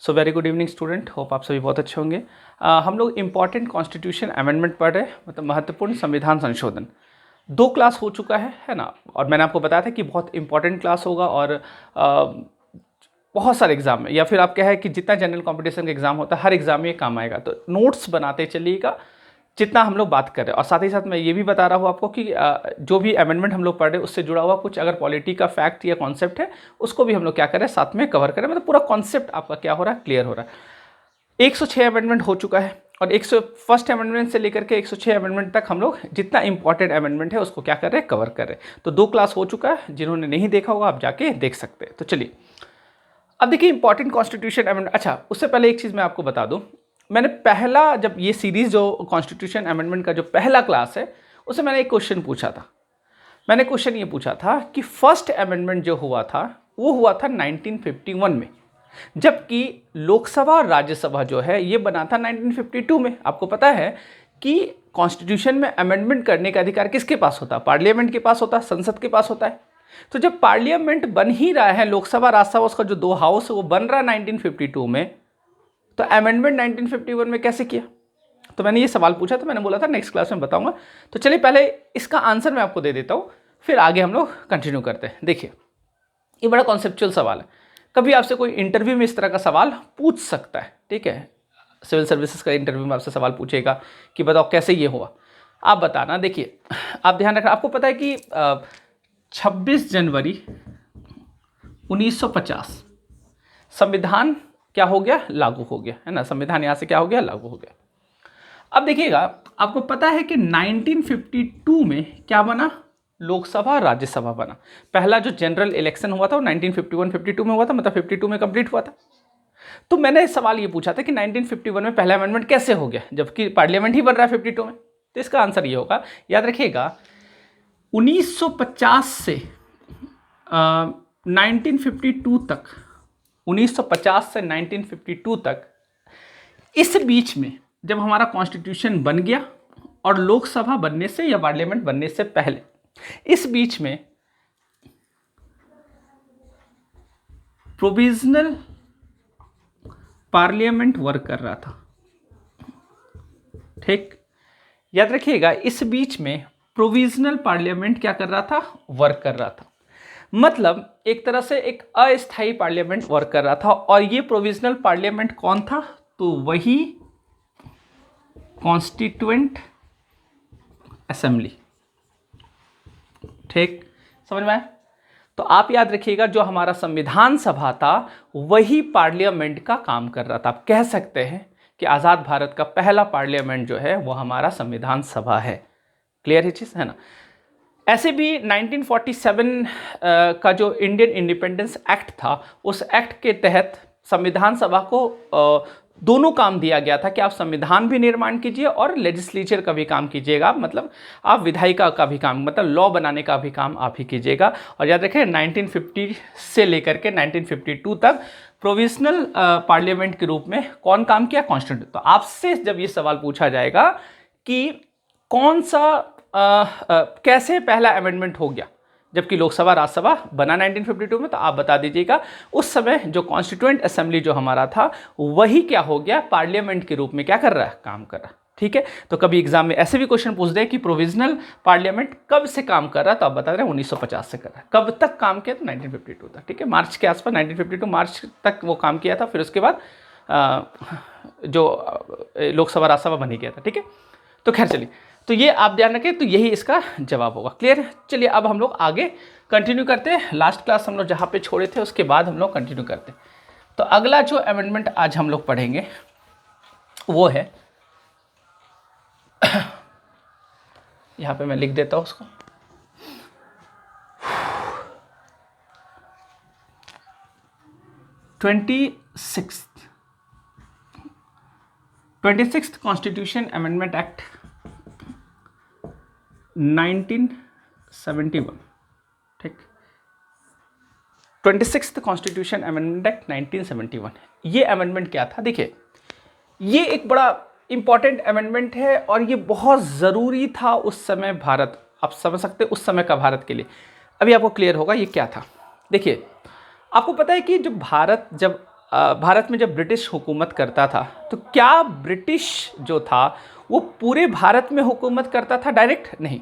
So very good evening student, hope आप सभी बहुत अच्छे होंगे। हम लोग इम्पॉर्टेंट कॉन्स्टिट्यूशन अमेंडमेंट पढ़ रहे हैं, मतलब महत्वपूर्ण संविधान संशोधन। 2 क्लास हो चुका है ना। और मैंने आपको बताया था कि बहुत इंपॉर्टेंट क्लास होगा और बहुत सारे एग्जाम में, या फिर आप क्या है कि जितना जनरल कॉम्पिटिशन का एग्जाम होता है हर एग्जाम में ये काम आएगा। तो नोट्स बनाते चलिएगा जितना हम लोग बात कर रहे हैं। और साथ ही साथ मैं ये भी बता रहा हूँ आपको कि जो भी अमेंडमेंट हम लोग पढ़ रहे हैं उससे जुड़ा हुआ कुछ अगर पॉलिटी का फैक्ट या कॉन्सेप्ट है उसको भी हम लोग क्या करें, साथ में कवर करें। मतलब पूरा कॉन्सेप्ट आपका क्या हो रहा है, क्लियर हो रहा है। 106 अमेंडमेंट हो चुका है और 101 अमेंडमेंट से लेकर के 106 अमेंडमेंट तक हम लोग जितना इंपॉर्टेंट अमेंडमेंट है उसको क्या कर रहे हैं, कवर कर रहे हैं। तो 2 क्लास हो चुका है, जिन्होंने नहीं देखा होगा आप जाके देख सकते हैं। तो चलिए अब देखिए इंपॉर्टेंट कॉन्स्टिट्यूशन अमेंडमेंट। अच्छा, उससे पहले एक चीज़ मैं आपको बता दूं, मैंने पहला जब ये सीरीज जो कॉन्स्टिट्यूशन अमेंडमेंट का जो पहला क्लास है उससे मैंने एक क्वेश्चन पूछा था। मैंने क्वेश्चन ये पूछा था कि फर्स्ट अमेंडमेंट जो हुआ था वो हुआ था 1951 में, जबकि लोकसभा और राज्यसभा जो है ये बना था 1952 में। आपको पता है कि कॉन्स्टिट्यूशन में अमेंडमेंट करने का अधिकार किसके पास होता है, पार्लियामेंट के पास होता है, संसद के पास होता है। तो जब पार्लियामेंट बन ही रहा है, लोकसभा राज्यसभा उसका जो 2 हाउस है वो बन रहा है 1952 में, तो अमेंडमेंट 1951 में कैसे किया? तो मैंने ये सवाल पूछा, तो मैंने बोला था नेक्स्ट क्लास में बताऊंगा। तो चलिए पहले इसका आंसर मैं आपको दे देता हूँ, फिर आगे हम लोग कंटिन्यू करते हैं। देखिए ये बड़ा कॉन्सेप्चुअल सवाल है, कभी आपसे कोई इंटरव्यू में इस तरह का सवाल पूछ सकता है, ठीक है। सिविल सर्विसेज का इंटरव्यू में आपसे सवाल पूछेगा कि बताओ कैसे ये हुआ, आप बताना। देखिए आप ध्यान रखना, आपको पता है कि 26 जनवरी 1950 संविधान क्या हो गया, लागू हो गया, है ना। संविधान यहाँ से क्या हो गया, लागू हो गया। अब देखिएगा, आपको पता है कि 1952 में क्या बना, लोकसभा राज्यसभा बना। पहला जो जनरल इलेक्शन हुआ था वो 1951-52 में हुआ था, मतलब 52 में कंप्लीट हुआ था। तो मैंने सवाल ये पूछा था कि 1951 में पहला अमेंडमेंट कैसे हो गया जबकि पार्लियामेंट ही बन रहा है 52 में। तो इसका आंसर ये होगा, याद रखिएगा 1950 से 1952 तक, 1950 से 1952 तक, इस बीच में जब हमारा कॉन्स्टिट्यूशन बन गया और लोकसभा बनने से या पार्लियामेंट बनने से पहले, इस बीच में प्रोविजनल पार्लियामेंट वर्क कर रहा था, ठीक। याद रखिएगा इस बीच में प्रोविजनल पार्लियामेंट क्या कर रहा था, वर्क कर रहा था। मतलब एक तरह से एक अस्थायी पार्लियामेंट वर्क कर रहा था। और ये प्रोविजनल पार्लियामेंट कौन था, तो वही कॉन्स्टिट्यूएंट असेंबली, ठीक, समझ में आया। तो आप याद रखिएगा जो हमारा संविधान सभा था वही पार्लियामेंट का काम कर रहा था। आप कह सकते हैं कि आज़ाद भारत का पहला पार्लियामेंट जो है वो हमारा संविधान सभा है। क्लियर है चीज़, है ना। ऐसे भी 1947 का जो इंडियन इंडिपेंडेंस एक्ट था, उस एक्ट के तहत संविधान सभा को दोनों काम दिया गया था कि आप संविधान भी निर्माण कीजिए और लेजिस्लेचर का भी काम कीजिएगा। मतलब आप विधायिका का भी काम, मतलब लॉ बनाने का भी काम आप ही कीजिएगा। और याद रखें 1950 से लेकर के 1952 तक प्रोविजनल पार्लियामेंट के रूप में कौन काम किया, कॉन्स्टिट्यूशन। तो आपसे जब ये सवाल पूछा जाएगा कि कौन सा कैसे पहला अमेंडमेंट हो गया जबकि लोकसभा राज्यसभा बना 1952 में, तो आप बता दीजिएगा उस समय जो कॉन्स्टिट्यूएंट असेंबली जो हमारा था वही क्या हो गया, पार्लियामेंट के रूप में क्या कर रहा है, काम कर रहा है, ठीक है। तो कभी एग्जाम में ऐसे भी क्वेश्चन पूछ दे कि प्रोविजनल पार्लियामेंट कब से काम कर रहा है, तो आप बता रहे हैं 1950 से कर रहा है। कब तक काम किया, तो 1952 तक, ठीक है। मार्च के आसपास 1952 मार्च तक वो काम किया था। फिर उसके बाद जो लोकसभा राज्यसभा बन ही गया था, ठीक है। तो खैर चलिए, तो ये आप ध्यान रखें, तो यही इसका जवाब होगा। क्लियर है। चलिए अब हम लोग आगे कंटिन्यू करते हैं। लास्ट क्लास हम लोग जहाँ पे छोड़े थे उसके बाद हम लोग कंटिन्यू करते हैं। तो अगला जो अमेंडमेंट आज हम लोग पढ़ेंगे वो है यहाँ पे मैं लिख देता हूँ उसको, twenty sixth constitution amendment act 1971, ठीक। 26th constitution amendment act 1971। ये अमेंडमेंट क्या था, देखिए ये एक बड़ा इंपॉर्टेंट अमेंडमेंट है और ये बहुत ज़रूरी था उस समय भारत, आप समझ सकते हैं उस समय का भारत के लिए। अभी आपको क्लियर होगा ये क्या था। देखिए आपको पता है कि जो भारत जब भारत में जब ब्रिटिश हुकूमत करता था तो क्या ब्रिटिश जो था वो पूरे भारत में हुकूमत करता था? डायरेक्ट नहीं,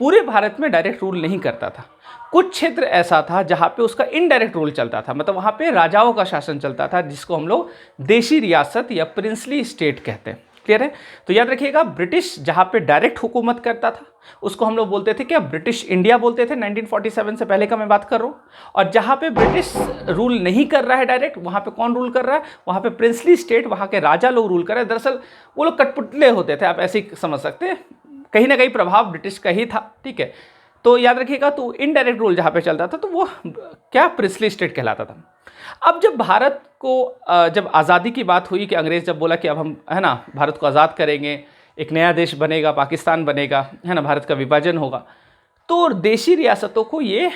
पूरे भारत में डायरेक्ट रूल नहीं करता था। कुछ क्षेत्र ऐसा था जहाँ पे उसका इनडायरेक्ट रूल चलता था, मतलब वहाँ पे राजाओं का शासन चलता था, जिसको हम लोग देशी रियासत या प्रिंसली स्टेट कहते हैं। क्लियर है? तो याद रखिएगा, ब्रिटिश जहाँ पे डायरेक्ट हुकूमत करता था उसको हम लोग बोलते थे क्या? ब्रिटिश इंडिया बोलते थे। 1947 से पहले का मैं बात कर रहा हूँ। और जहाँ पे ब्रिटिश रूल नहीं कर रहा है डायरेक्ट, वहाँ पे कौन रूल कर रहा है? वहाँ पे प्रिंसली स्टेट, वहाँ के राजा लोग रूल कर रहे हैं। दरअसल वो लोग कठपुतले होते थे, आप ऐसे ही समझ सकते हैं, कहीं ना कहीं प्रभाव ब्रिटिश का ही था। ठीक है, तो याद रखिएगा, तो इनडायरेक्ट रूल जहाँ पे चलता था तो वो क्या? प्रिंसली स्टेट कहलाता था। अब जब भारत को जब आज़ादी की बात हुई कि अंग्रेज़ जब बोला कि अब हम, है ना, भारत को आज़ाद करेंगे, एक नया देश बनेगा, पाकिस्तान बनेगा, है ना, भारत का विभाजन होगा, तो देशी रियासतों को ये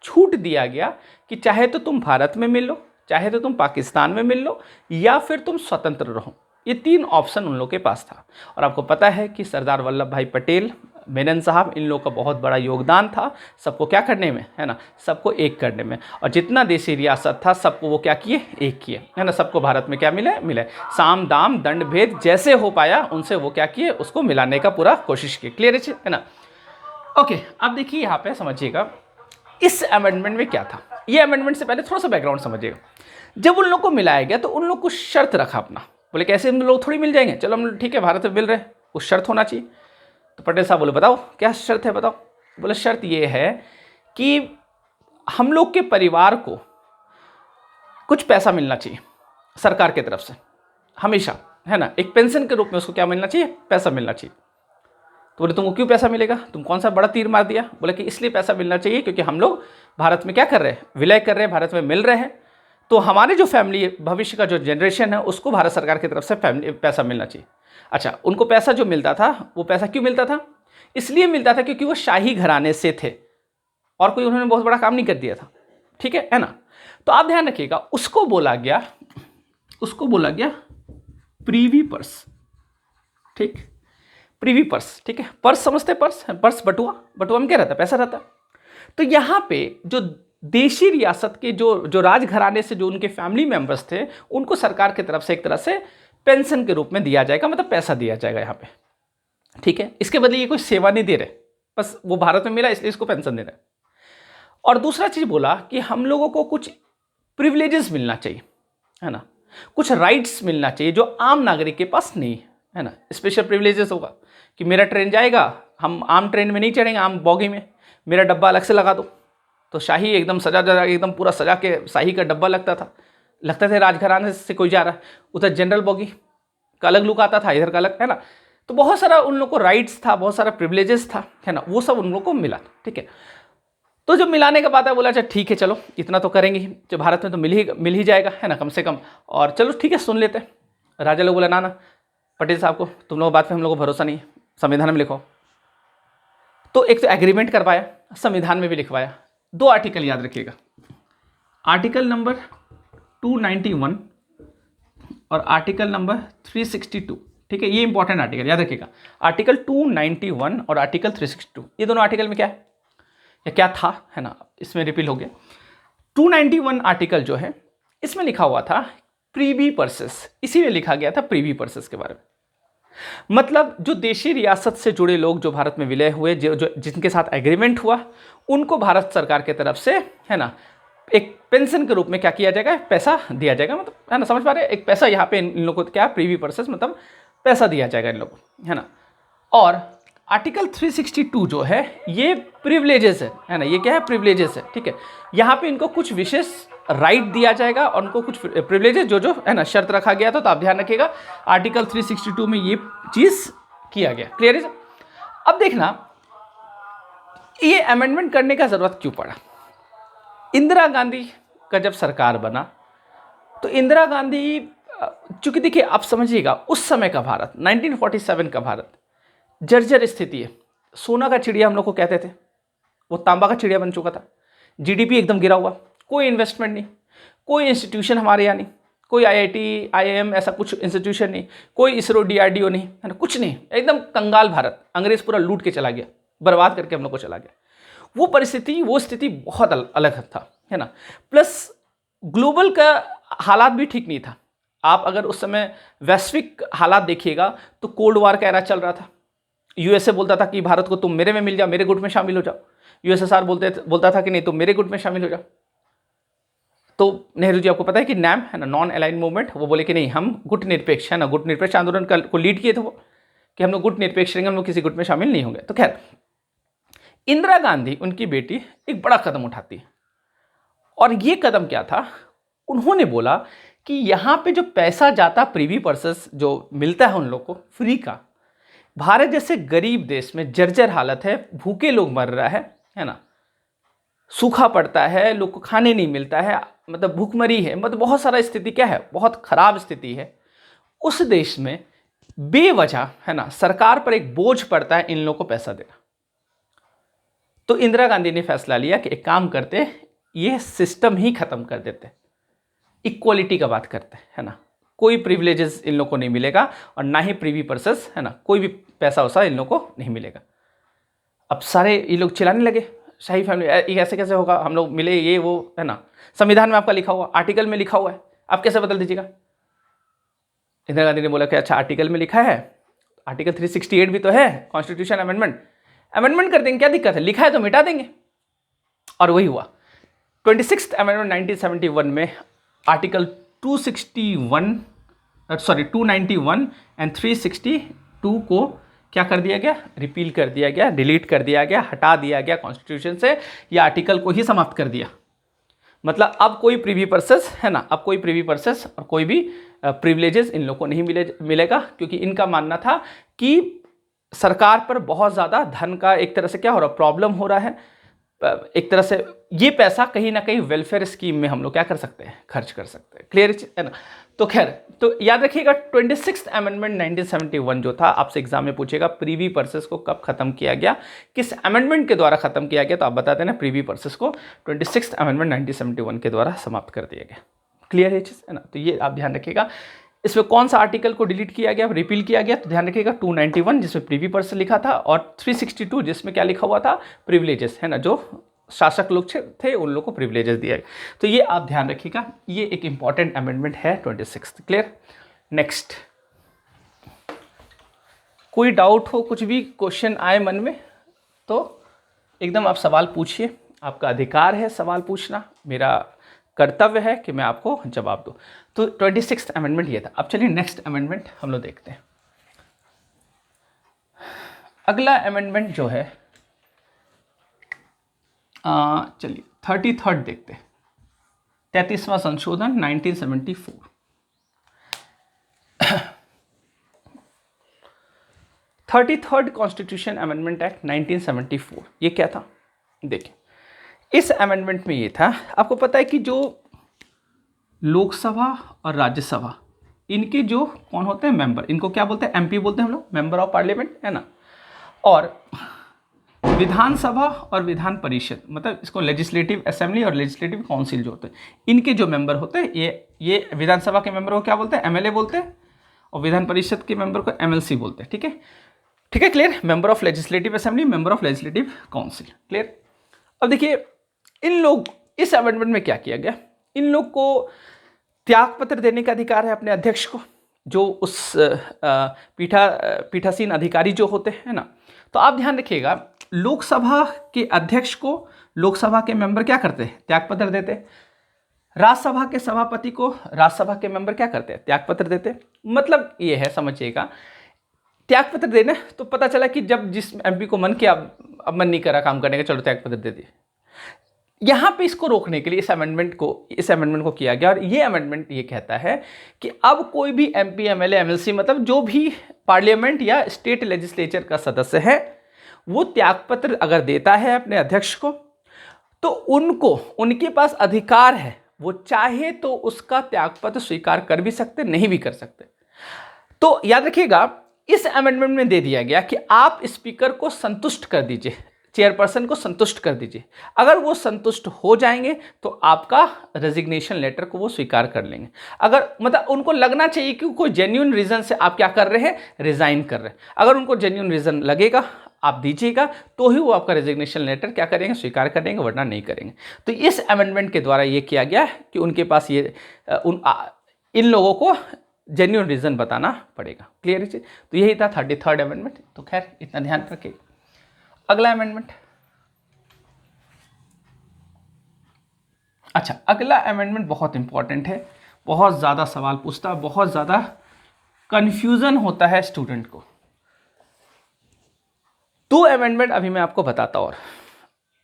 छूट दिया गया कि चाहे तो तुम भारत में मिल लो, चाहे तो तुम पाकिस्तान में मिल लो, या फिर तुम स्वतंत्र रहो। ये तीन ऑप्शन उन लोगों के पास था। और आपको पता है कि सरदार वल्लभ भाई पटेल, मेनन साहब, इन लोगों का बहुत बड़ा योगदान था सबको क्या करने में, है ना, सबको एक करने में। और जितना देशी रियासत था सबको वो क्या किए? एक किए, है ना। सबको भारत में क्या मिले? साम दाम दंड भेद जैसे हो पाया उनसे वो क्या किए? उसको मिलाने का पूरा कोशिश की। क्लियर है ना? ओके, अब देखिए यहाँ पे समझिएगा इस अमेंडमेंट में क्या था। ये अमेंडमेंट से पहले थोड़ा सा बैकग्राउंड समझिएगा। जब उन लोग को मिलाया गया तो उन लोग कुछ शर्त रखा अपना, बोले कैसे हम लोग थोड़ी मिल जाएंगे, चलो हम ठीक है भारत में मिल रहे हैं, कुछ शर्त होना चाहिए। तो पटेल साहब बोले बताओ क्या शर्त है, बताओ। बोले शर्त ये है कि हम लोग के परिवार को कुछ पैसा मिलना चाहिए सरकार की तरफ से हमेशा, है ना, एक पेंशन के रूप में उसको क्या मिलना चाहिए? पैसा मिलना चाहिए। तो बोले तुमको क्यों पैसा मिलेगा, तुम कौन सा बड़ा तीर मार दिया? बोले कि इसलिए पैसा मिलना चाहिए क्योंकि हम लोग भारत में क्या कर रहे हैं? विलय कर रहे हैं, भारत में मिल रहे हैं, तो हमारे जो फैमिली, भविष्य का जो जनरेशन है, उसको भारत सरकार की तरफ से पैसा मिलना चाहिए। अच्छा, उनको पैसा जो मिलता था, वो पैसा क्यों मिलता था? इसलिए मिलता था क्योंकि वो शाही घराने से थे और कोई उन्होंने बहुत बड़ा काम नहीं कर दिया था। ठीक है ना? तो आप ध्यान रखिएगा, उसको बोला गया प्रीवी पर्स। ठीक, प्रीवी पर्स। ठीक है, पर्स समझते, पर्स बटुआ में क्या रहता? पैसा रहता। तो यहाँ पे जो देशी रियासत के जो राजघराने से जो उनके फैमिली मेंबर्स थे, उनको सरकार की तरफ से एक तरह से पेंशन के रूप में दिया जाएगा, मतलब पैसा दिया जाएगा यहाँ पे। ठीक है, इसके बदले ये कोई सेवा नहीं दे रहे, बस वो भारत में मिला इसलिए इसको पेंशन दे रहे। और दूसरा चीज बोला कि हम लोगों को कुछ प्रिविलेजेस मिलना चाहिए, है ना, कुछ राइट्स मिलना चाहिए जो आम नागरिक के पास नहीं है ना। स्पेशल प्रिविलेजेस होगा कि मेरा ट्रेन जाएगा, हम आम ट्रेन में नहीं चढ़ेंगे, आम बॉगी में, मेरा डब्बा अलग से लगा दो। तो शाही एकदम सजा एकदम पूरा सजा के शाही का डब्बा लगता था राजघराने से कोई जा रहा है। उधर जनरल बॉगी का अलग लुक आता था, इधर का अलग, है ना। तो बहुत सारा उन लोग को राइट्स था, बहुत सारा प्रिविलेजेस था, है ना, वो सब उन लोग को मिला। ठीक है, तो जब मिलाने के बाद बोला अच्छा ठीक है चलो इतना तो करेंगे ही, जो भारत में तो मिल ही जाएगा, है ना, कम से कम। और चलो ठीक है सुन लेते हैं। राजा लोग बोला ना पटेल साहब को, तुम लोग बात पे हम लोग को भरोसा नहीं, संविधान में लिखो। तो एक तो एग्रीमेंट करवाया, संविधान में भी लिखवाया। 2 आर्टिकल याद रखिएगा, आर्टिकल नंबर 291 और आर्टिकल नंबर 362। ठीक है, ये इंपॉर्टेंट आर्टिकल याद रखिएगा, आर्टिकल 291 और आर्टिकल 362। ये दोनों आर्टिकल में क्या है या क्या था, है ना, इसमें रिपील हो गया। 291 आर्टिकल जो है इसमें लिखा हुआ था प्रीवी पर्सेस, इसीलिए लिखा गया था प्रीवी पर्सेस के बारे में। मतलब जो देशी रियासत से जुड़े लोग जो भारत में विलय हुए, जो जिनके साथ एग्रीमेंट हुआ, उनको भारत सरकार की तरफ से, है ना, एक पेंशन के रूप में क्या किया जाएगा? पैसा दिया जाएगा, मतलब, है ना, समझ पा रहे हैं? एक पैसा यहाँ पे इन लोगों को क्या, प्रीवी पर्सेस, मतलब पैसा दिया जाएगा इन लोगों को, है ना। और आर्टिकल 362 जो है ये प्रिविलेजेस है ना, ये क्या है? प्रिविलेजेस है। ठीक है, यहाँ पे इनको कुछ विशेष राइट दिया जाएगा और उनको कुछ प्रिविलेजेस जो है ना, शर्त रखा गया था। तो आप ध्यान रखिएगा आर्टिकल 362 में ये चीज किया गया। क्लियर है? अब देखना ये अमेंडमेंट करने का जरूरत क्यों पड़ा। इंदिरा गांधी का जब सरकार बना तो इंदिरा गांधी, चूंकि देखिए आप समझिएगा उस समय का भारत, 1947 का भारत जर्जर स्थिति है। सोना का चिड़िया हम लोग को कहते थे, वो तांबा का चिड़िया बन चुका था। जीडीपी एकदम गिरा हुआ, कोई इन्वेस्टमेंट नहीं, कोई इंस्टीट्यूशन हमारे यहाँ नहीं, कोई आईआईटी आईआईएम ऐसा कुछ इंस्टीट्यूशन नहीं, कोई इसरो डीआरडीओ नहीं, है ना, कुछ नहीं, एकदम कंगाल भारत। अंग्रेज पूरा लूट के चला गया, बर्बाद करके हम लोग को चला गया। वो परिस्थिति, वो स्थिति बहुत अलग था, है ना। प्लस ग्लोबल का हालात भी ठीक नहीं था। आप अगर उस समय वैश्विक हालात देखिएगा तो कोल्ड वार का एरा चल रहा था। यूएसए बोलता था कि भारत को तुम मेरे में मिल जाओ, मेरे गुट में शामिल हो जाओ। यूएसएसआर बोलता था कि नहीं तुम मेरे गुट में शामिल हो जाओ। तो नेहरू जी आपको पता है कि नैम है ना, नॉन अलाइन मूवमेंट, वो बोले कि नहीं हम गुट निरपेक्ष है ना, गुट निरपेक्ष आंदोलन को लीड किए थे वो, कि हम लोग गुट निरपेक्ष रहेंगे, हम लोग किसी गुट में शामिल नहीं होंगे। तो खैर इंदिरा गांधी उनकी बेटी एक बड़ा कदम उठाती है, और ये कदम क्या था, उन्होंने बोला कि यहाँ पे जो पैसा जाता प्रीवी पर्सेस जो मिलता है उन लोग को फ्री का, भारत जैसे गरीब देश में जर्जर हालत है, भूखे लोग मर रहा है ना, सूखा पड़ता है, लोग को खाने नहीं मिलता है, मतलब भूखमरी है, मतलब बहुत सारा स्थिति क्या है, बहुत खराब स्थिति है। उस देश में बेवजह है ना सरकार पर एक बोझ पड़ता है इन लोगों को पैसा देना। तो इंदिरा गांधी ने फैसला लिया कि एक काम करते, ये सिस्टम ही खत्म कर देते, इक्वालिटी का बात करते है ना, कोई प्रिविलेजेस इन लोगों को नहीं मिलेगा और ना ही प्रीवी पर्सेस है ना, कोई भी पैसा वैसा इन लोगों को नहीं मिलेगा। अब सारे ये लोग चिल्लाने लगे, शाही फैमिली ये ऐसे कैसे होगा, हम लोग मिले ये वो है ना, संविधान में आपका लिखा हुआ, आर्टिकल में लिखा हुआ है, आप कैसे बदल दीजिएगा। इंदिरा गांधी ने बोला कि अच्छा आर्टिकल में लिखा है, आर्टिकल 368 भी तो है, कॉन्स्टिट्यूशन अमेंडमेंट कर देंगे, क्या दिक्कत है, लिखा है तो मिटा देंगे। और वही हुआ। 26th अमेंडमेंट 1971 में आर्टिकल 291 एंड 362 को क्या कर दिया गया, रिपील कर दिया गया, डिलीट कर दिया गया, हटा दिया गया कॉन्स्टिट्यूशन से, या आर्टिकल को ही समाप्त कर दिया। मतलब अब कोई प्रीवी पर्सेस है ना, अब कोई प्रीवी पर्सेस और कोई भी प्रिविलेजेस इन लोगों को नहीं मिलेगा, क्योंकि इनका मानना था कि सरकार पर बहुत ज़्यादा धन का एक तरह से क्या हो रहा, प्रॉब्लम हो रहा है, एक तरह से ये पैसा कहीं ना कहीं वेलफेयर स्कीम में हम लोग क्या कर सकते हैं, खर्च कर सकते हैं। क्लियर है ना। तो खैर, तो याद रखिएगा 26th अमेंडमेंट 1971 जो था, आपसे एग्जाम में पूछेगा प्रीवी पर्सेस को कब खत्म किया गया, किस अमेंडमेंट के द्वारा खत्म किया गया, तो आप बता देना प्रीवी पर्सेस को 26th अमेंडमेंट 1971 के द्वारा समाप्त कर दिया गया। क्लियर है चीज़ है ना। तो ये आप ध्यान रखिएगा, इसमें कौन सा आर्टिकल को डिलीट किया गया, रिपील किया गया, तो ध्यान रखिएगा 291 जिसमें प्रीवी पर्सन लिखा था, और 362 जिसमें क्या लिखा हुआ था, प्रिविलेजेस है ना, जो शासक लोग थे उन लोग को प्रिविलेजेस दिया गया। तो ये आप ध्यान रखिएगा, ये एक इंपॉर्टेंट अमेंडमेंट है 26। क्लियर। नेक्स्ट, कोई डाउट हो, कुछ भी क्वेश्चन आए मन में तो एकदम आप सवाल पूछिए, आपका अधिकार है सवाल पूछना, मेरा कर्तव्य है कि मैं आपको जवाब दूं। तो 26th अमेंडमेंट ये था। अब चलिए नेक्स्ट अमेंडमेंट हम लोग देखते हैं। अगला अमेंडमेंट जो है चलिए 33rd देखते हैं, 33वां संशोधन 1974। 33rd कॉन्स्टिट्यूशन अमेंडमेंट एक्ट 1974 ये क्या था, देखिए इस अमेंडमेंट में ये था, आपको पता है कि जो लोकसभा और राज्यसभा इनके जो कौन होते हैं मेंबर, इनको क्या बोलते हैं, एमपी बोलते हैं हम लोग, मेंबर ऑफ पार्लियामेंट है ना, और विधानसभा और विधान परिषद, मतलब इसको लेजिस्लेटिव असेंबली और लेजिस्लेटिव काउंसिल जो होते हैं, इनके जो मेंबर होते हैं, ये विधानसभा के मेंबर को क्या बोलते हैं, एमएलए बोलते हैं, और विधान परिषद के मेंबर को एमएलसी बोलते हैं। ठीक है, ठीक है, clear. Member of legislative assembly, member of legislative council, clear. अब देखिए इन लोग, इस अमेंडमेंट में क्या किया गया, इन लोग को त्यागपत्र देने का अधिकार है अपने अध्यक्ष को, जो उस पीठासीन अधिकारी जो होते हैं ना। तो आप ध्यान रखिएगा, लोकसभा के अध्यक्ष को लोकसभा के मेंबर क्या करते हैं, त्यागपत्र देते हैं। राज्यसभा के सभापति को राज्यसभा के मेंबर क्या करते हैं, त्यागपत्र देते हैं। मतलब ये है, समझिएगा, त्यागपत्र देना, तो पता चला कि जब जिस एमपी को मन किया, अब मन नहीं करा काम करने का, चलो त्यागपत्र दे दिए। यहाँ पे इसको रोकने के लिए इस अमेंडमेंट को किया गया, और ये अमेंडमेंट ये कहता है कि अब कोई भी एमपी, एमएलए, एमएलसी, मतलब जो भी पार्लियामेंट या स्टेट लेजिस्लेचर का सदस्य है, वो त्यागपत्र अगर देता है अपने अध्यक्ष को, तो उनके पास अधिकार है, वो चाहे तो उसका त्यागपत्र स्वीकार कर भी सकते, नहीं भी कर सकते। तो याद रखिएगा, इस अमेंडमेंट में दे दिया गया कि आप स्पीकर को संतुष्ट कर दीजिए, चेयरपर्सन को संतुष्ट कर दीजिए। अगर वो संतुष्ट हो जाएंगे तो आपका रेजिग्नेशन लेटर को वो स्वीकार कर लेंगे। अगर मतलब उनको लगना चाहिए कि कोई जेन्युइन रीजन से आप क्या कर रहे हैं, रिजाइन कर रहे हैं। अगर उनको जेन्युइन रीजन लगेगा, आप दीजिएगा तो ही वो आपका रेजिग्नेशन लेटर क्या करेंगे, स्वीकार करेंगे, वरना नहीं करेंगे। तो इस अमेंडमेंट के द्वारा ये किया गया कि उनके पास ये इन लोगों को जेन्युइन रीजन बताना पड़ेगा। क्लियर है? तो यही था 33rd अमेंडमेंट। तो खैर इतना ध्यान रखिए। अगला अमेंडमेंट, अच्छा अगला अमेंडमेंट बहुत इंपॉर्टेंट है, बहुत ज़्यादा सवाल पूछता है, बहुत ज़्यादा कंफ्यूजन होता है स्टूडेंट को। 2 अमेंडमेंट अभी मैं आपको बताता हूँ, और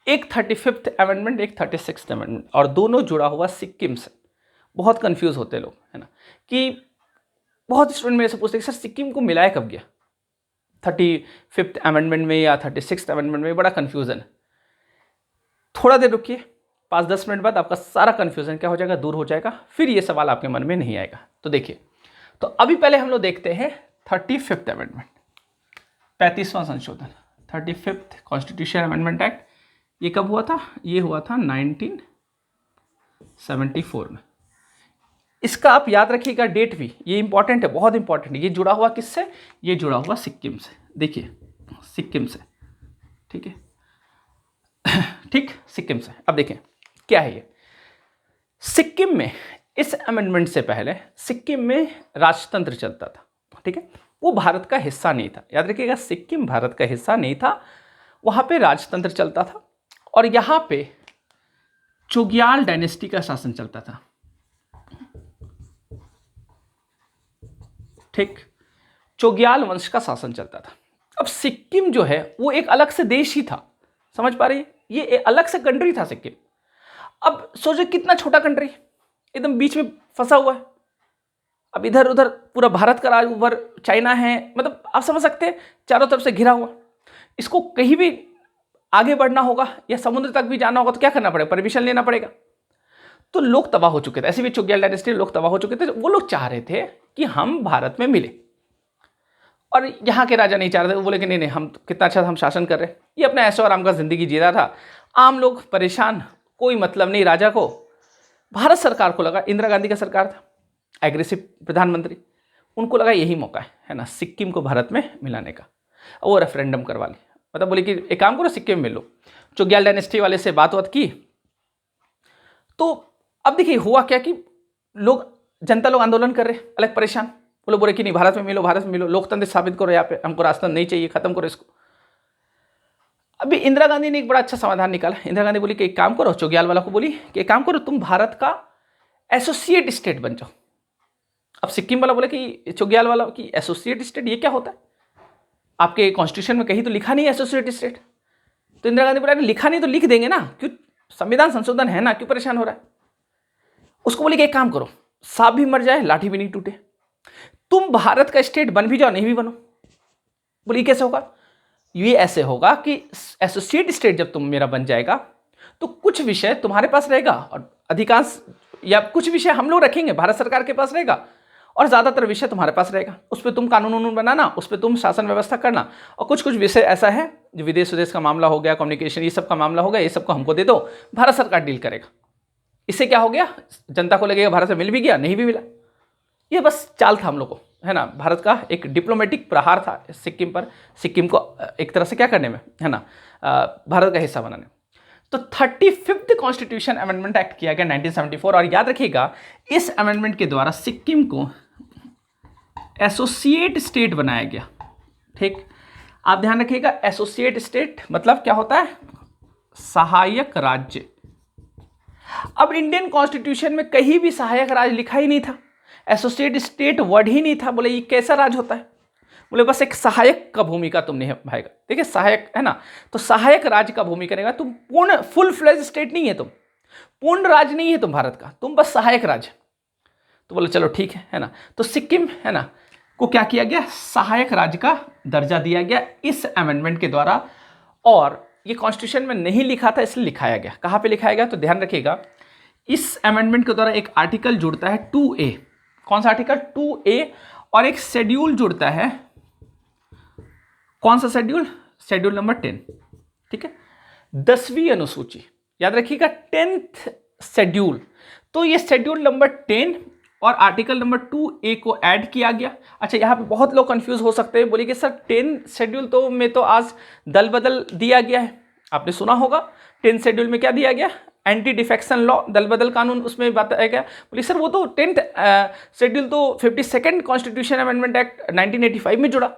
एक 35th अमेंडमेंट, एक 36th अमेंडमेंट, और दोनों जुड़ा हुआ सिक्किम से। बहुत कंफ्यूज होते लोग, है ना, कि बहुत स्टूडेंट मेरे से पूछते हैं सर सिक्किम को मिलाया कब गया 35th अमेंडमेंट में या 36th अमेंडमेंट में, बड़ा कंफ्यूजन है। थोड़ा देर रुकिए, 5-10 मिनट बाद आपका सारा कंफ्यूजन क्या हो जाएगा, दूर हो जाएगा, फिर ये सवाल आपके मन में नहीं आएगा। तो देखिए, तो अभी पहले हम लोग देखते हैं 35th अमेंडमेंट, 35वां संशोधन, 35th कॉन्स्टिट्यूशन अमेंडमेंट एक्ट। ये कब हुआ था? ये हुआ था 1974 में। इसका आप याद रखिएगा डेट भी, ये इंपॉर्टेंट है, बहुत इंपॉर्टेंट है। ये जुड़ा हुआ किससे? ये जुड़ा हुआ सिक्किम से। देखिए सिक्किम से, ठीक है, ठीक, सिक्किम से। अब देखें क्या है ये। सिक्किम में इस अमेंडमेंट से पहले सिक्किम में राजतंत्र चलता था, ठीक है, वो भारत का हिस्सा नहीं था। याद रखिएगा, सिक्किम भारत का हिस्सा नहीं था, वहां पे राजतंत्र चलता था, और यहां पे चोग्याल डायनेस्टी का शासन चलता था, ठीक, चोग्याल वंश का शासन चलता था। अब सिक्किम जो है वो एक अलग से देश ही था, समझ पा रही है, ये एक अलग से कंट्री था सिक्किम। अब सोचो कितना छोटा कंट्री, एकदम बीच में फंसा हुआ है। अब इधर उधर पूरा भारत का राज, उधर चाइना है, मतलब आप समझ सकते हैं चारों तरफ से घिरा हुआ। इसको कहीं भी आगे बढ़ना होगा या समुद्र तक भी जाना होगा तो क्या करना पड़ेगा, परमिशन लेना पड़ेगा। तो लोग तबाह हो चुके थे, ऐसे भी चोग्याल डायनेस्टी लोग तबाह हो चुके थे। वो लोग चाह रहे थे कि हम भारत में मिले, और यहाँ के राजा नहीं चाह रहे थे। वो बोले कि नहीं नहीं, हम कितना अच्छा हम शासन कर रहे हैं। ये अपना ऐशो आराम का जिंदगी जी रहा था, आम लोग परेशान, कोई मतलब नहीं राजा को। भारत सरकार को लगा, इंदिरा गांधी का सरकार था, एग्रेसिव प्रधानमंत्री, उनको लगा यही मौका है ना सिक्किम को भारत में मिलाने का। वो रेफरेंडम करवा ली, मतलब बोले कि एक काम करो सिक्किम में मिल लो। चोग्याल डायनेस्टी वाले से बात की, तो अब देखिए हुआ क्या कि लोग, जनता लोग आंदोलन कर रहे, अलग परेशान। वो लोग बोले कि नहीं भारत में मिलो, भारत में मिलो, लोकतंत्र साबित करो, यहाँ पे हमको राजतंत्र नहीं चाहिए, खत्म करो इसको। अभी इंदिरा गांधी ने एक बड़ा अच्छा समाधान निकाला। इंदिरा गांधी बोली कि एक काम करो, चोग्याल वाला को बोली कि एक काम करो, तुम भारत का एसोसिएट स्टेट बन जाओ। अब सिक्किम वाला बोले कि चोग्याल वाला कि एसोसिएट स्टेट ये क्या होता है, आपके कॉन्स्टिट्यूशन में कहीं तो लिखा नहीं है एसोसिएट स्टेट। तो इंदिरा गांधी बोला लिखा नहीं तो लिख देंगे ना, क्यों, संविधान संशोधन है ना, क्यों परेशान हो रहा है। उसको बोले कि एक काम करो, सांप भी मर जाए लाठी भी नहीं टूटे, तुम भारत का स्टेट बन भी जाओ नहीं भी बनो। बोले कैसे होगा? ये ऐसे होगा कि एसोसिएट स्टेट जब तुम मेरा बन जाएगा तो कुछ विषय तुम्हारे पास रहेगा, और अधिकांश या कुछ विषय हम लोग रखेंगे, भारत सरकार के पास रहेगा, और ज़्यादातर विषय तुम्हारे पास रहेगा। उस पर तुम कानून वानून बनाना, उस पर तुम शासन व्यवस्था करना, और कुछ कुछ विषय ऐसा है जो विदेश विदेश का मामला हो गया, कम्युनिकेशन ये सब का मामला हो गया, ये सब को हमको दे दो, भारत सरकार डील करेगा। इससे क्या हो गया, जनता को लगेगा भारत से मिल भी गया, नहीं भी मिला। ये बस चाल था हम लोग को, है ना, भारत का एक डिप्लोमेटिक प्रहार था सिक्किम पर, सिक्किम को एक तरह से क्या करने में, है ना, भारत का हिस्सा बनाने। तो 35th कॉन्स्टिट्यूशन अमेंडमेंट एक्ट किया गया 1974, और याद रखिएगा इस अमेंडमेंट के द्वारा सिक्किम को एसोसिएट स्टेट बनाया गया। ठीक, आप ध्यान रखिएगा, एसोसिएट स्टेट मतलब क्या होता है, सहायक राज्य। अब इंडियन कॉन्स्टिट्यूशन में कहीं भी सहायक राज्य लिखा ही नहीं था, एसोसिएट स्टेट वर्ड ही नहीं था। बोले ये कैसा राज्य होता है? बोले बस एक सहायक का भूमिका तुम निभाएगा। देखिए सहायक है ना, तो सहायक राज्य का भूमिका करेगा, तुम पूर्ण फुल फ्लेज स्टेट नहीं है, तुम पूर्ण राज्य नहीं है तुम भारत का, तुम बस सहायक राज्य। तो बोले चलो ठीक है ना। तो सिक्किम है ना को क्या किया गया, सहायक राज्य का दर्जा दिया गया इस अमेंडमेंट के द्वारा। और ये कॉन्स्टिट्यूशन में नहीं लिखा था इसलिए लिखाया गया। कहाँ पे लिखाया गया? तो ध्यान रखिएगा, इस अमेंडमेंट के द्वारा एक आर्टिकल जुड़ता है 2A। कौन सा आर्टिकल? 2A। और एक शेड्यूल जुड़ता है, कौन सा शेड्यूल? Schedule number 10। ठीक है, 10वीं अनुसूची, याद रखिएगा 10th शेड्यूल। तो ये शेड्यूल नंबर 10 और आर्टिकल नंबर 2A को ऐड किया गया। अच्छा, यहाँ पे बहुत लोग कंफ्यूज हो सकते हैं, बोलिए कि सर 10 शेड्यूल तो में तो आज दल बदल दिया गया है, आपने सुना होगा 10 शेड्यूल में क्या दिया गया, एंटी डिफेक्शन लॉ, दल बदल कानून उसमें बताया गया। बोलिए सर वो तो 10th शेड्यूल तो 52nd कॉन्स्टिट्यूशन अमेंडमेंट एक्ट 1985 में जुड़ा,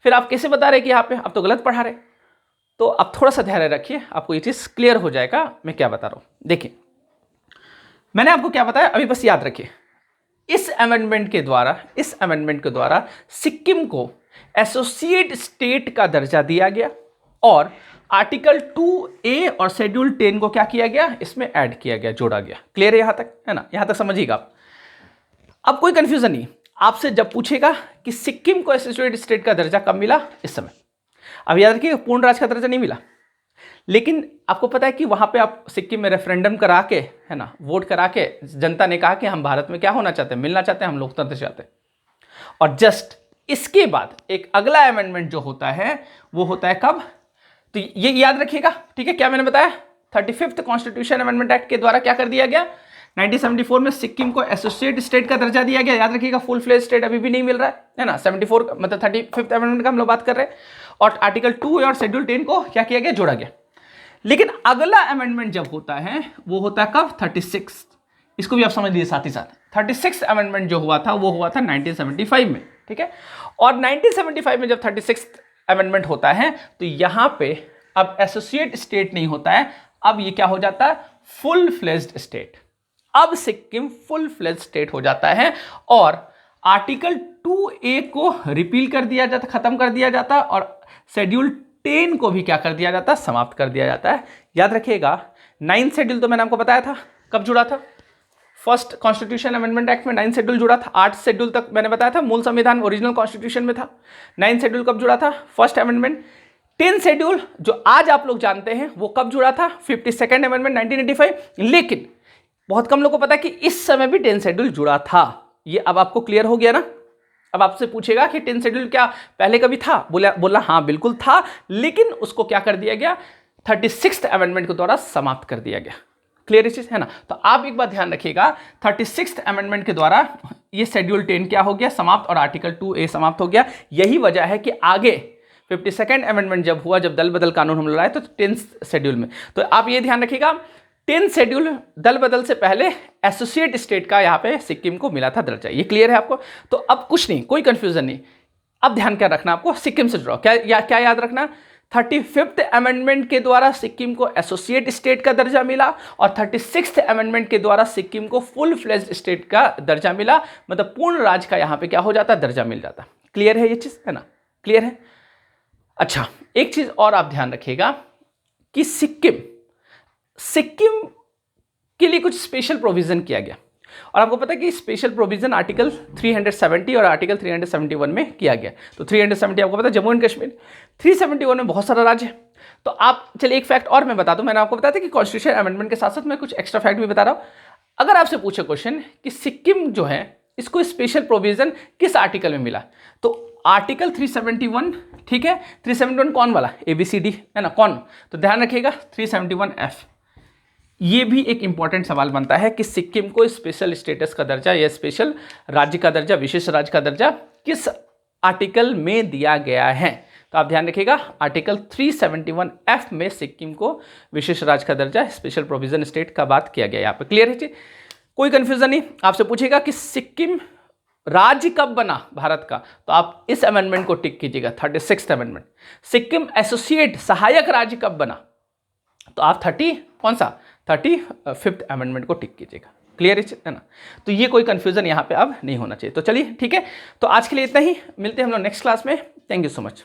फिर आप कैसे बता रहे कि यहाँ पे आप तो गलत पढ़ा रहे। तो आप थोड़ा सा ध्यान रखिए, आपको ये चीज़ क्लियर हो जाएगा मैं क्या बता रहा हूँ। देखिए मैंने आपको क्या बताया अभी, बस याद रखिए, इस अमेंडमेंट के द्वारा सिक्किम को एसोसिएट स्टेट का दर्जा दिया गया और आर्टिकल 2A और शेड्यूल 10 को क्या किया गया, इसमें ऐड किया गया, जोड़ा गया। क्लियर है यहां तक, है ना, यहां तक समझिएगा आप। अब कोई कंफ्यूजन नहीं, आपसे जब पूछेगा कि सिक्किम को एसोसिएट स्टेट का दर्जा कब मिला, इस समय, अब याद रखिए पूर्ण राज्य का दर्जा नहीं मिला, लेकिन आपको पता है कि वहां पे आप सिक्किम में रेफरेंडम करा के, है ना, वोट करा के जनता ने कहा कि हम भारत में क्या होना चाहते हैं, मिलना चाहते हैं, हम लोकतंत्र चाहते हैं। और जस्ट इसके बाद एक अगला अमेंडमेंट जो होता है वो होता है कब, तो ये याद रखिएगा, ठीक है। क्या मैंने बताया, 35th कॉन्स्टिट्यूशन अमेंडमेंट एक्ट के द्वारा क्या कर दिया गया, 1974 में सिक्किम को एसोसिएट स्टेट का दर्जा दिया गया। याद रखिएगा फुल फ्लेज स्टेट अभी भी नहीं मिल रहा है ना, 74 मतलब 35th अमेंडमेंट का हम लोग बात कर रहे हैं। और आर्टिकल 2 और शेड्यूल 10 को क्या किया गया, जोड़ा गया। लेकिन अगला अमेंडमेंट जब होता है वो होता है कब, 36, इसको भी आप समझ लीजिए साथ ही साथ। 36 अमेंडमेंट जो हुआ था वो हुआ था 1975 में, ठीक है। और 1975 में जब 36 अमेंडमेंट होता है तो यहां पे अब एसोसिएट स्टेट नहीं होता है, अब ये क्या हो जाता है, फुल फ्लेज्ड स्टेट। अब सिक्किम फुल फ्लेज्ड स्टेट हो जाता है और आर्टिकल 2A को रिपील कर दिया जाता, खत्म कर दिया जाता और शेड्यूल 10 को भी क्या कर दिया जाता, समाप्त कर दिया जाता है। याद रखिएगा 9th शेड्यूल तो मैंने आपको बताया था कब जुड़ा था, फर्स्ट कॉन्स्टिट्यूशन अमेंडमेंट एक्ट में 9th शेड्यूल जुड़ा था। 8th शेड्यूल तक मैंने बताया था मूल संविधान ओरिजिनल कॉन्स्टिट्यूशन में था। 9th शेड्यूल कब जुड़ा था, फर्स्ट अमेंडमेंट। 10th शेड्यूल जो आज आप लोग जानते हैं वो कब जुड़ा था, 52nd अमेंडमेंट 1985। लेकिन बहुत कम लोगों को पता है कि इस समय भी 10th शेड्यूल जुड़ा था। ये अब आपको क्लियर हो गया ना। अब आपसे पूछेगा कि 10th शेड्यूल क्या पहले कभी था, बोला हाँ बिल्कुल था, लेकिन उसको क्या कर दिया गया, 36th अमेंडमेंट के द्वारा समाप्त कर दिया गया। क्लियर चीज है ना। तो आप एक बात ध्यान रखिएगा, 36th अमेंडमेंट के द्वारा ये शेड्यूल 10 क्या हो गया, समाप्त, और आर्टिकल 2A समाप्त हो गया। यही वजह है कि आगे 52nd अमेंडमेंट जब हुआ, जब दल बदल कानून हम लाए, तो 10th शेड्यूल में, तो आप ये ध्यान रखिएगा 10th शेड्यूल दल बदल से पहले एसोसिएट स्टेट का यहाँ पे सिक्किम को मिला था दर्जा। ये क्लियर है आपको। तो अब कुछ नहीं, कोई कंफ्यूजन नहीं। अब ध्यान क्या रखना आपको, सिक्किम से जुड़ा क्या याद रखना, 35th अमेंडमेंट के द्वारा सिक्किम को एसोसिएट स्टेट का दर्जा मिला और 36th अमेंडमेंट के द्वारा सिक्किम को फुल फ्लेज्ड स्टेट का दर्जा मिला, मतलब पूर्ण राज्य का यहाँ पे क्या हो जाता, दर्जा मिल जाता। क्लियर है ये चीज, है ना, क्लियर है। अच्छा, एक चीज और आप ध्यान रखिएगा कि सिक्किम के लिए कुछ स्पेशल प्रोविजन किया गया, और आपको पता है कि स्पेशल प्रोविजन आर्टिकल 370 और आर्टिकल 371 में किया गया। तो 370 आपको पता है जम्मू एंड कश्मीर, 371 में बहुत सारा राज्य है। तो आप चलिए एक फैक्ट और मैं बता दूं, मैंने आपको बताया था कि कॉन्स्टिट्यूशन अमेंडमेंट के साथ साथ मैं कुछ एक्स्ट्रा फैक्ट भी बता रहा हूं। अगर आपसे पूछे क्वेश्चन कि सिक्किम जो है इसको स्पेशल प्रोविजन किस आर्टिकल में मिला, तो आर्टिकल 371, ठीक है। 371 कौन वाला, ABCD, है ना, कौन, तो ध्यान रखिएगा 371F। ये भी एक इंपॉर्टेंट सवाल बनता है कि सिक्किम को स्पेशल स्टेटस का दर्जा या स्पेशल राज्य का दर्जा, विशेष राज्य का दर्जा किस आर्टिकल में दिया गया है। तो आप ध्यान रखिएगा आर्टिकल 371F में सिक्किम को विशेष राज्य का दर्जा, स्पेशल प्रोविजन स्टेट का बात किया गया। यहाँ पे क्लियर है जी, कोई कंफ्यूजन नहीं। आपसे पूछेगा कि सिक्किम राज्य कब बना भारत का, तो आप इस अमेंडमेंट को टिक कीजिएगा, 36th अमेंडमेंट। सिक्किम एसोसिएट सहायक राज्य कब बना, तो आप 35th अमेंडमेंट को टिक कीजिएगा। क्लियर है ना। तो ये कोई कंफ्यूजन यहाँ पे अब नहीं होना चाहिए। तो चलिए ठीक है, तो आज के लिए इतना ही, मिलते हैं हम लोग नेक्स्ट क्लास में। Thank you so much.